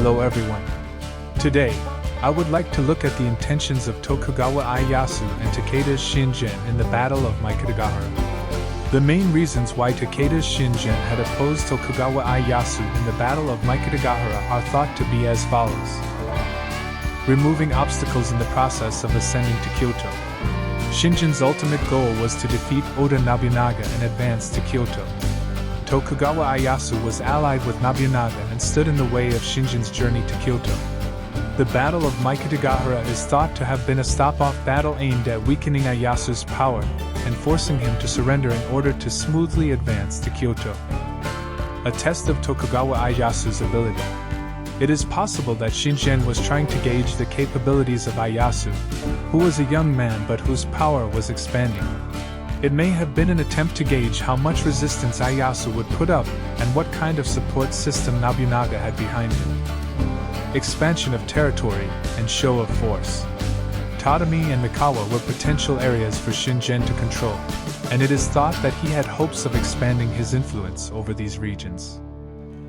Hello everyone. Today, I would like to look at the intentions of Tokugawa Ieyasu and Takeda's Shingen in the Battle of Mikitagahara. The main reasons why Takeda's Shingen had opposed Tokugawa Ieyasu in the Battle of Mikitagahara are thought to be as follows. Removing obstacles in the process of ascending to Kyoto. Shingen's ultimate goal was to defeat Oda Nobunaga and advance to Kyoto. Tokugawa Ieyasu was allied with Nobunaga and stood in the way of Shingen's journey to Kyoto. The Battle of Mikitagahara is thought to have been a stop-off battle aimed at weakening Ieyasu's power and forcing him to surrender in order to smoothly advance to Kyoto. A test of Tokugawa Ieyasu's ability. It is possible that Shingen was trying to gauge the capabilities of Ieyasu, who was a young man but whose power was expanding. It may have been an attempt to gauge how much resistance Ieyasu would put up and what kind of support system Nobunaga had behind him. Expansion of territory and show of force. Tatami and Mikawa were potential areas for Shingen to control, and it is thought that he had hopes of expanding his influence over these regions.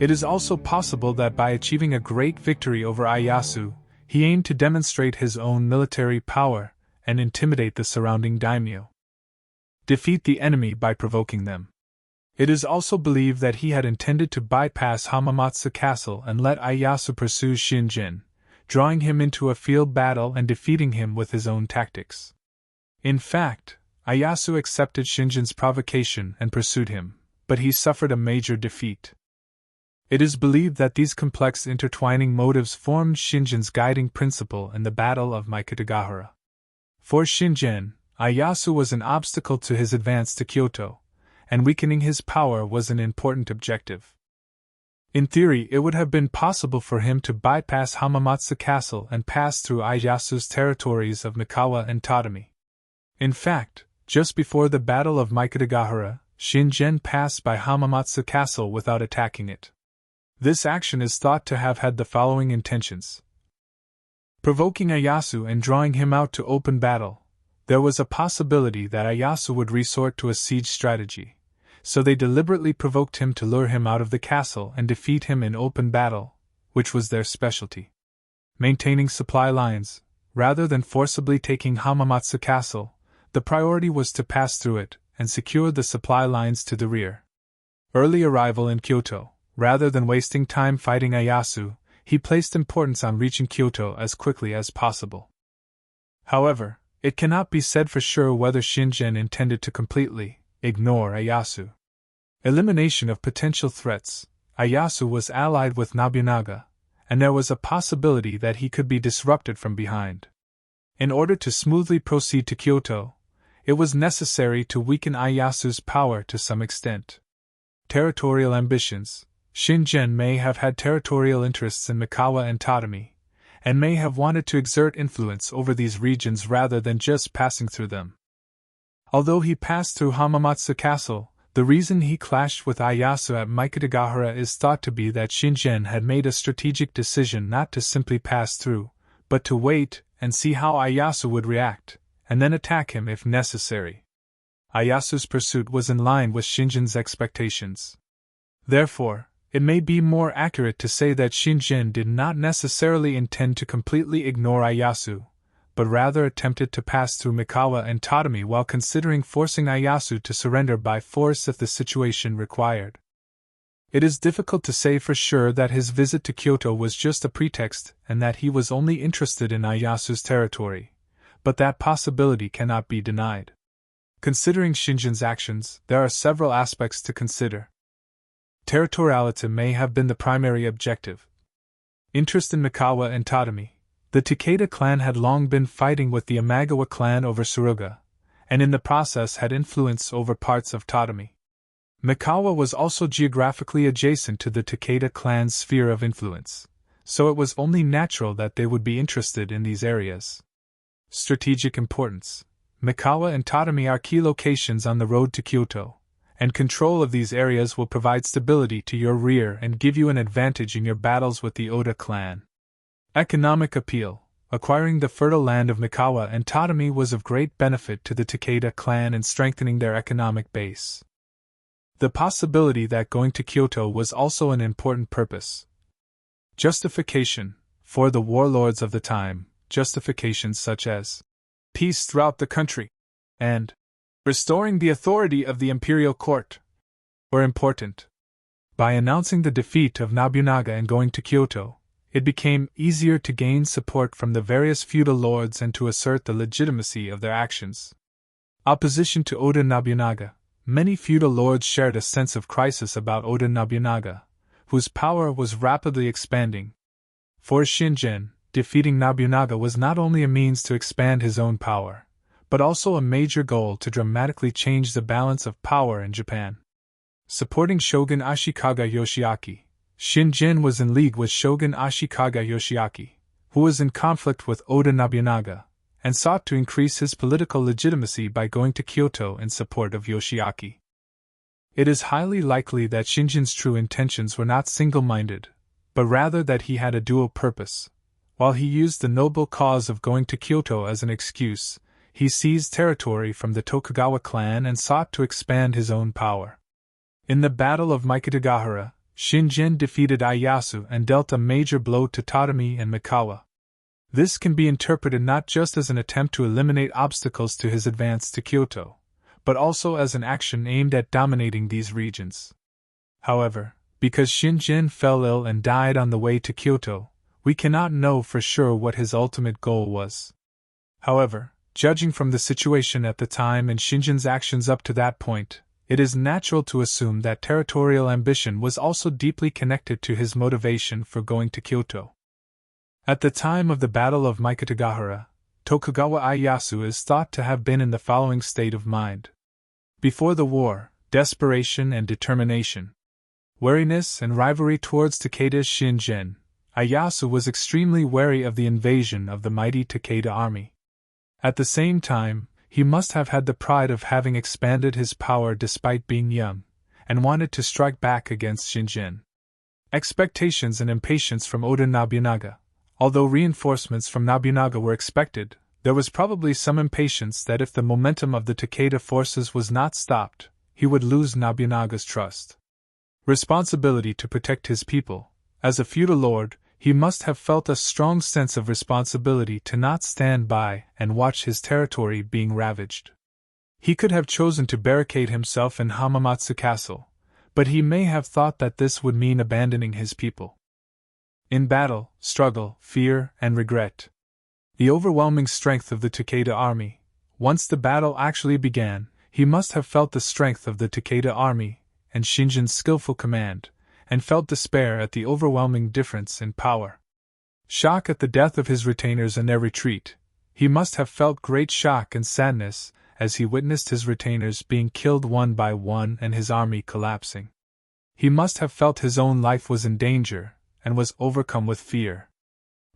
It is also possible that by achieving a great victory over Ieyasu, he aimed to demonstrate his own military power and intimidate the surrounding daimyo. Defeat the enemy by provoking them. It is also believed that he had intended to bypass Hamamatsu Castle and let Ieyasu pursue Shingen, drawing him into a field battle and defeating him with his own tactics. In fact, Ieyasu accepted Shingen's provocation and pursued him, but he suffered a major defeat. It is believed that these complex intertwining motives formed Shingen's guiding principle in the Battle of Mikitagahara. For Shingen, Ieyasu was an obstacle to his advance to Kyoto, and weakening his power was an important objective. In theory, it would have been possible for him to bypass Hamamatsu Castle and pass through Ieyasu's territories of Mikawa and Tatami. In fact, just before the Battle of Mikitagahara, Shingen passed by Hamamatsu Castle without attacking it. This action is thought to have had the following intentions. Provoking Ieyasu and drawing him out to open battle. There was a possibility that Ieyasu would resort to a siege strategy, so they deliberately provoked him to lure him out of the castle and defeat him in open battle, which was their specialty. Maintaining supply lines. Rather than forcibly taking Hamamatsu Castle, the priority was to pass through it and secure the supply lines to the rear. Early arrival in Kyoto. Rather than wasting time fighting Ieyasu, he placed importance on reaching Kyoto as quickly as possible. However, it cannot be said for sure whether Shingen intended to completely ignore Ieyasu. Elimination of potential threats. Ieyasu was allied with Nobunaga, and there was a possibility that he could be disrupted from behind. In order to smoothly proceed to Kyoto, it was necessary to weaken Ieyasu's power to some extent. Territorial ambitions. Shingen may have had territorial interests in Mikawa and Tatami, and may have wanted to exert influence over these regions rather than just passing through them. Although he passed through Hamamatsu Castle, the reason he clashed with Ieyasu at Mikitagahara is thought to be that Shingen had made a strategic decision not to simply pass through, but to wait and see how Ieyasu would react, and then attack him if necessary. Ieyasu's pursuit was in line with Shingen's expectations. Therefore, it may be more accurate to say that Shingen did not necessarily intend to completely ignore Ieyasu, but rather attempted to pass through Mikawa and Tatami while considering forcing Ieyasu to surrender by force if the situation required. It is difficult to say for sure that his visit to Kyoto was just a pretext and that he was only interested in Ieyasu's territory, but that possibility cannot be denied. Considering Shingen's actions, there are several aspects to consider. Territoriality may have been the primary objective. Interest in Mikawa and Tatami. The Takeda clan had long been fighting with the Imagawa clan over Suruga, and in the process had influence over parts of Tatami. Mikawa was also geographically adjacent to the Takeda clan's sphere of influence, so it was only natural that they would be interested in these areas. Strategic importance. Mikawa and Tatami are key locations on the road to Kyoto, and control of these areas will provide stability to your rear and give you an advantage in your battles with the Oda clan. Economic appeal. Acquiring the fertile land of Mikawa and Tatami was of great benefit to the Takeda clan in strengthening their economic base. The possibility that going to Kyoto was also an important purpose. Justification. For the warlords of the time, justifications such as peace throughout the country and restoring the authority of the imperial court were important. By announcing the defeat of Nobunaga and going to Kyoto, it became easier to gain support from the various feudal lords and to assert the legitimacy of their actions. Opposition to Oda Nobunaga. Many feudal lords shared a sense of crisis about Oda Nobunaga, whose power was rapidly expanding. For Shingen, defeating Nobunaga was not only a means to expand his own power, but also a major goal to dramatically change the balance of power in Japan. Supporting Shogun Ashikaga Yoshiaki, Shingen was in league with Shogun Ashikaga Yoshiaki, who was in conflict with Oda Nobunaga, and sought to increase his political legitimacy by going to Kyoto in support of Yoshiaki. It is highly likely that Shingen's true intentions were not single-minded, but rather that he had a dual purpose. While he used the noble cause of going to Kyoto as an excuse, he seized territory from the Tokugawa clan and sought to expand his own power. In the Battle of Mikitagahara, Shingen defeated Ieyasu and dealt a major blow to Tatami and Mikawa. This can be interpreted not just as an attempt to eliminate obstacles to his advance to Kyoto, but also as an action aimed at dominating these regions. However, because Shingen fell ill and died on the way to Kyoto, we cannot know for sure what his ultimate goal was. However, judging from the situation at the time and Shingen's actions up to that point, it is natural to assume that territorial ambition was also deeply connected to his motivation for going to Kyoto. At the time of the Battle of Mikitagahara, Tokugawa Ieyasu is thought to have been in the following state of mind. Before the war, desperation and determination. Wariness and rivalry towards Takeda's Shingen, Ieyasu was extremely wary of the invasion of the mighty Takeda army. At the same time, he must have had the pride of having expanded his power despite being young, and wanted to strike back against Shingen. Expectations and impatience from Oda Nobunaga. Although reinforcements from Nobunaga were expected, there was probably some impatience that if the momentum of the Takeda forces was not stopped, he would lose Nobunaga's trust. Responsibility to protect his people. As a feudal lord, he must have felt a strong sense of responsibility to not stand by and watch his territory being ravaged. He could have chosen to barricade himself in Hamamatsu Castle, but he may have thought that this would mean abandoning his people. In battle, struggle, fear, and regret. The overwhelming strength of the Takeda army. Once the battle actually began, he must have felt the strength of the Takeda army and Shingen's skillful command, and felt despair at the overwhelming difference in power. Shock at the death of his retainers and their retreat. He must have felt great shock and sadness as he witnessed his retainers being killed one by one and his army collapsing. He must have felt his own life was in danger, and was overcome with fear.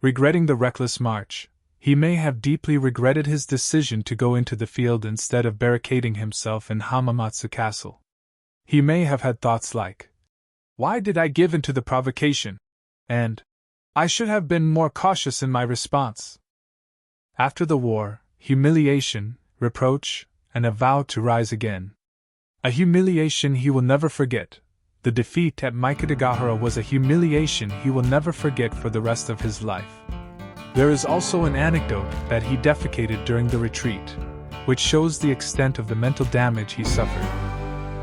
Regretting the reckless march, he may have deeply regretted his decision to go into the field instead of barricading himself in Hamamatsu Castle. He may have had thoughts like, "Why did I give in to the provocation?" and "I should have been more cautious in my response." After the war, humiliation, reproach, and a vow to rise again. A humiliation he will never forget. The defeat at Mikitagahara was a humiliation he will never forget for the rest of his life. There is also an anecdote that he defecated during the retreat, which shows the extent of the mental damage he suffered.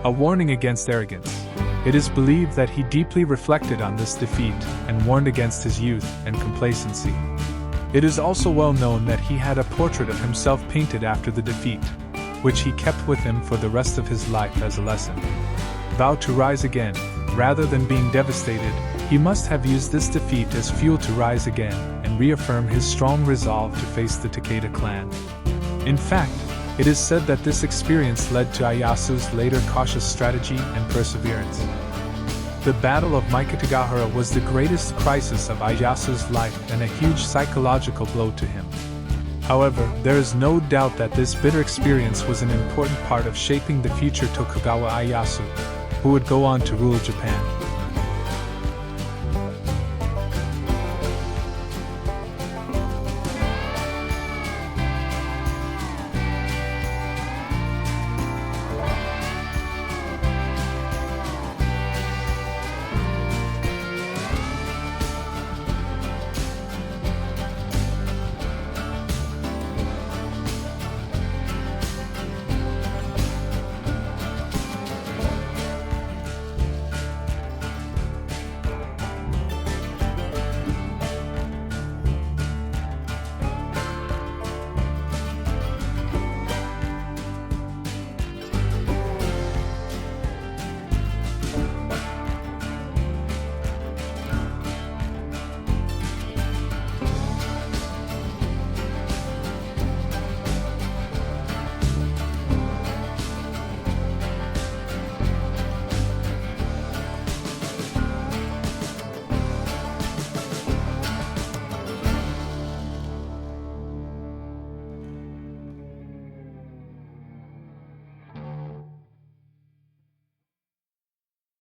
A warning against arrogance. It is believed that he deeply reflected on this defeat and warned against his youth and complacency. It is also well known that he had a portrait of himself painted after the defeat, which he kept with him for the rest of his life as a lesson. Vow to rise again. Rather than being devastated, he must have used this defeat as fuel to rise again and reaffirm his strong resolve to face the Takeda clan. In fact, it is said that this experience led to Ieyasu's later cautious strategy and perseverance. The Battle of Mikitagahara was the greatest crisis of Ieyasu's life and a huge psychological blow to him. However, there is no doubt that this bitter experience was an important part of shaping the future Tokugawa Ieyasu, who would go on to rule Japan.